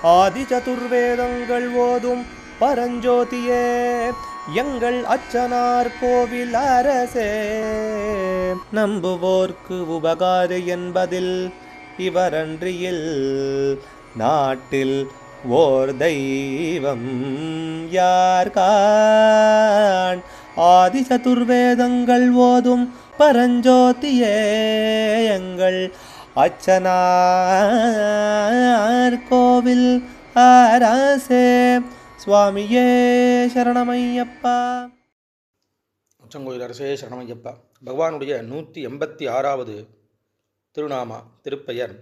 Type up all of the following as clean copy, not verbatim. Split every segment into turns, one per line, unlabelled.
ஆதி சதுர்வேதங்கள் ஓதும் பரஞ்சோதியே எங்கள் அச்சனார் கோவில் அரசே. நம்புவோர்க்கு உபகாரி என்பதில் இவரன்றியில் நாட்டில் ஓர் தெய்வம் யார்கான். ஆதி சதுர்வேதங்கள் ஓதும் பரஞ்சோதியே எங்கள் அச்சனார் கோவில் அரசே. சுவாமியே சரணமையப்பா.
அச்சங்கோயில் அரசே சரணமையப்பா. பகவானுடைய 186வது திருநாமா திருப்பெயர்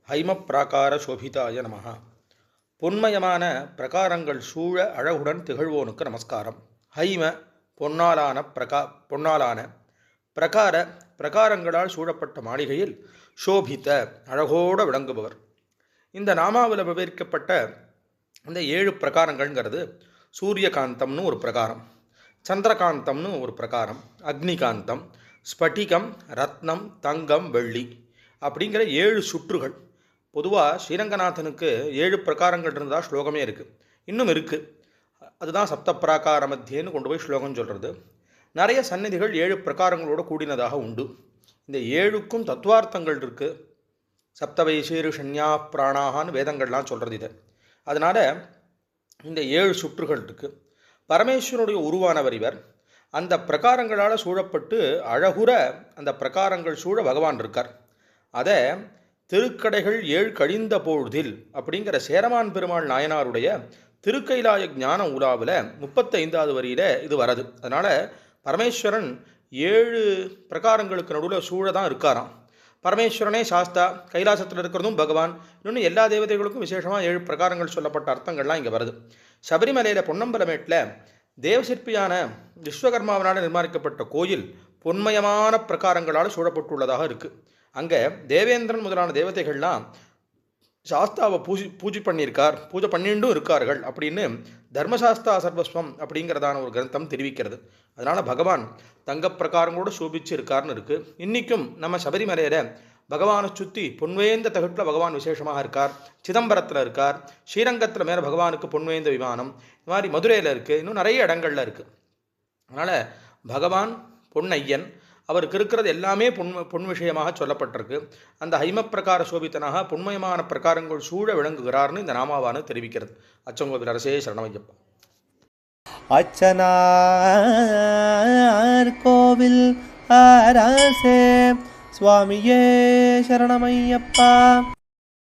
ஹைம பிராகார சோபிதாய நமஹா. பொன்மயமான பிரகாரங்கள் சூழ அழகுடன் திகழ்வோனுக்கு நமஸ்காரம். ஹைம பொன்னாலான பிரகாரங்களால் சூழப்பட்ட மாளிகையில் சோபித்த அழகோடு விளங்குபவர். இந்த நாமாவில் விவரிக்கப்பட்ட இந்த 7 பிரகாரங்கள்ங்கிறது சூரியகாந்தம்னு ஒரு பிரகாரம், சந்திரகாந்தம்னு ஒரு பிரகாரம், அக்னிகாந்தம், ஸ்பட்டிகம், ரத்னம், தங்கம், வெள்ளி அப்படிங்கிற 7 சுற்றுகள். பொதுவாக ஸ்ரீரங்கநாதனுக்கு 7 பிரகாரங்கள் இருந்தால் ஸ்லோகமே இருக்குது, இன்னும் இருக்குது. அதுதான் சப்த பிராகார மத்தியன்னு கொண்டு போய் ஸ்லோகம் சொல்கிறது. நிறைய சந்நிதிகள் 7 பிரகாரங்களோடு கூடினதாக உண்டு. இந்த 7க்கும் தத்துவார்த்தங்கள் இருக்குது. சப்தவைசீருஷன்யா பிராணாகான்னு வேதங்கள்லாம் சொல்கிறது இதை. அதனால் இந்த 7 சுற்றுகள் இருக்குது. பரமேஸ்வரனுடைய உருவானவர் இவர். அந்த பிரகாரங்களால் சூழப்பட்டு அழகுற அந்த பிரகாரங்கள் சூழ பகவான் இருக்கார். அதை திருக்கடைகள் 7 கழிந்த பொழுதில் அப்படிங்கிற சேரமான் பெருமாள் நாயனாருடைய திருக்கைலாய ஞான உலாவில் 35வது வரியில் இது வருது. அதனால் பரமேஸ்வரன் 7 பிரகாரங்களுக்கு நடுவில் சூழ தான் இருக்காராம். பரமேஸ்வரனே சாஸ்தா, கைலாசத்தில் இருக்கிறதும் பகவான், இன்னொன்று எல்லா தேவதைகளுக்கும் விசேஷமாக 7 பிரகாரங்கள் சொல்லப்பட்ட அர்த்தங்கள்லாம் இங்கே வருது. சபரிமலையில் பொன்னம்பலமேட்டில் தேவசிற்பியான விஸ்வகர்மாவனால் நிர்மாணிக்கப்பட்ட கோயில் பொன்மயமான பிரகாரங்களால் சூழப்பட்டுள்ளதாக இருக்குது. அங்கே தேவேந்திரன் முதலான தேவதைகள்லாம் சாஸ்தாவை பூஜை பண்ணிட்டும் இருக்கார்கள் அப்படின்னு தர்மசாஸ்தா சர்வஸ்வம் அப்படிங்கிறதான ஒரு கிரந்தம் தெரிவிக்கிறது. அதனால் பகவான் தங்க பிரகாரங்களோடு சோபிச்சு இருக்காருன்னு இருக்குது. இன்றைக்கும் நம்ம சபரிமலையில் பகவானை சுற்றி பொன்வேந்த தகட்டில் பகவான் விசேஷமாக இருக்கார். சிதம்பரத்தில் இருக்கார். ஸ்ரீரங்கத்தில் மேலே பகவானுக்கு பொன்வேந்த விமானம், இது மாதிரி மதுரையில் இருக்குது, இன்னும் நிறைய இடங்களில் இருக்குது. அதனால் பகவான் பொன்னையன், அவருக்கு இருக்கிறது எல்லாமே பொன் விஷயமாக சொல்லப்பட்டிருக்கு. அந்த ஹைமப்பிரகார சோபித்தனாக பொன்மயமான பிரகாரங்கள் சூழ விளங்குகிறார்னு இந்த நாமாவானு தெரிவிக்கிறது. அச்சங்கோவில் அரசே சரணமையப்பா.
அச்சனார் கோவில் அரசே சுவாமியே சரணமையப்பா.